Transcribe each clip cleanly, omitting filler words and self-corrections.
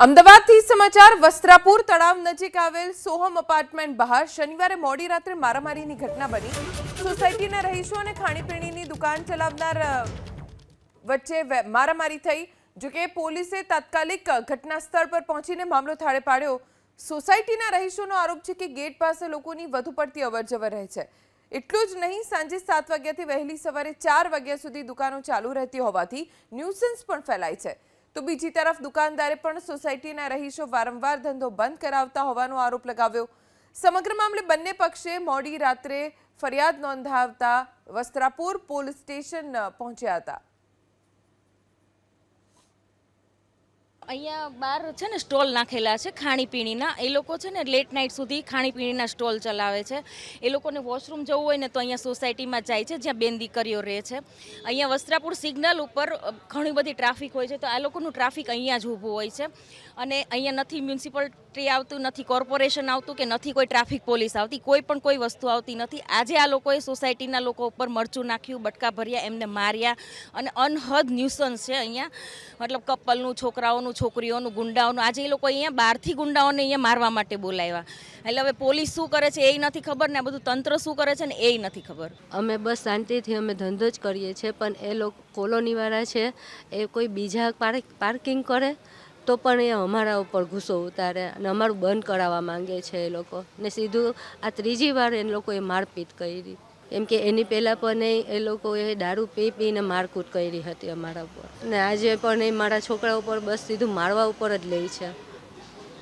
અમદાવાદથી સમાચાર વસ્ત્રાપુર તળાવ નજીક આવેલ સોહમ અપાર્ટમેન્ટ બહાર શનિવારે મોડી રાત્રે મારામારીની ઘટના બની। સોસાયટીના રહીશો અને ખાણીપીણીની દુકાન ચલાવનાર વચ્ચે મારામારી થઈ। જો કે પોલીસે તાત્કાલિક ઘટના સ્થળ પર પહોંચીને મામલો થાળે પાડ્યો। સોસાયટીના રહીશોનો આરોપ છે કે ગેટ પાસે લોકોની વધુ પડતી અવરજવર રહે છે। એટલું જ નહીં, સાંજે 7 વાગ્યાથી વહેલી સવારે 4 વાગ્યા સુધી દુકાનો ચાલુ રહેતી હોવાથી ન્યુસન્સ પણ ફેલાય છે। તો બીજી તરફ દુકાનદારે પણ સોસાયટીના રહીશો વારંવાર ધંધો બંધ કરાવતા હોવાનો આરોપ લગાવ્યો। સમગ્ર મામલે બંને પક્ષે મોડી રાત્રે ફરિયાદ નોંધાવતા વસ્ત્રાપુર પોલીસ સ્ટેશન પહોંચ્યા હતા। અહીંયા બહાર છે ને સ્ટોલ નાખેલા છે ખાણીપીણીના। એ લોકો છે ને લેટ નાઇટ સુધી ખાણીપીણીના સ્ટોલ ચલાવે છે। એ લોકોને વોશરૂમ જવું હોય ને તો અહીંયા સોસાયટીમાં જાય છે જ્યાં બેન દીકરીઓ રહે છે। અહીંયા વસ્ત્રાપુર સિગ્નલ ઉપર ઘણી બધી ટ્રાફિક હોય છે, તો આ લોકોનું ટ્રાફિક અહીંયા જ ઊભું હોય છે અને અહીંયા નથી મ્યુનિસિપાલિટી આવતું, નથી કોર્પોરેશન આવતું કે નથી કોઈ ટ્રાફિક પોલીસ આવતી, કોઈ વસ્તુ આવતી નથી। આજે આ લોકોએ સોસાયટીના લોકો ઉપર મરચું નાખ્યું, બટકા ભર્યા, એમને માર્યા અને અનહદ ન્યુસન્સ છે અહીંયા, મતલબ કપલનું, છોકરાઓનું, છોકરીઓનું, ગુંડાઓનું। આજે એ લોકો અહીંયા બહારથી ગુંડાઓને અહીંયા મારવા માટે બોલાવ્યા। એટલે હવે પોલીસ શું કરે છે એ નથી ખબર ને આ બધું તંત્ર શું કરે છે ને એ નથી ખબર। અમે બસ શાંતિથી અમે ધંધો જ કરીએ છીએ, પણ એ લોકો કોલોનીવાળા છે એ કોઈ બીજા પાર્કિંગ કરે તો પણ એ અમારા ઉપર ગુસ્સો ઉતારે અને અમારું બંધ કરાવવા માંગે છે એ લોકો। ને સીધું આ ત્રીજી વાર એ લોકોએ મારપીટ કરી, કેમ કે એની પહેલાં પણ એ લોકોએ દારૂ પીને મારકૂટ કરી હતી અમારા ઉપર, ને આજે પણ એ મારા છોકરા ઉપર બસ સીધું મારવા ઉપર જ લે છે।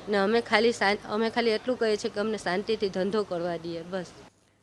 ને અમે ખાલી એટલું કહીએ છીએ કે અમને શાંતિથી ધંધો કરવા દઈએ બસ।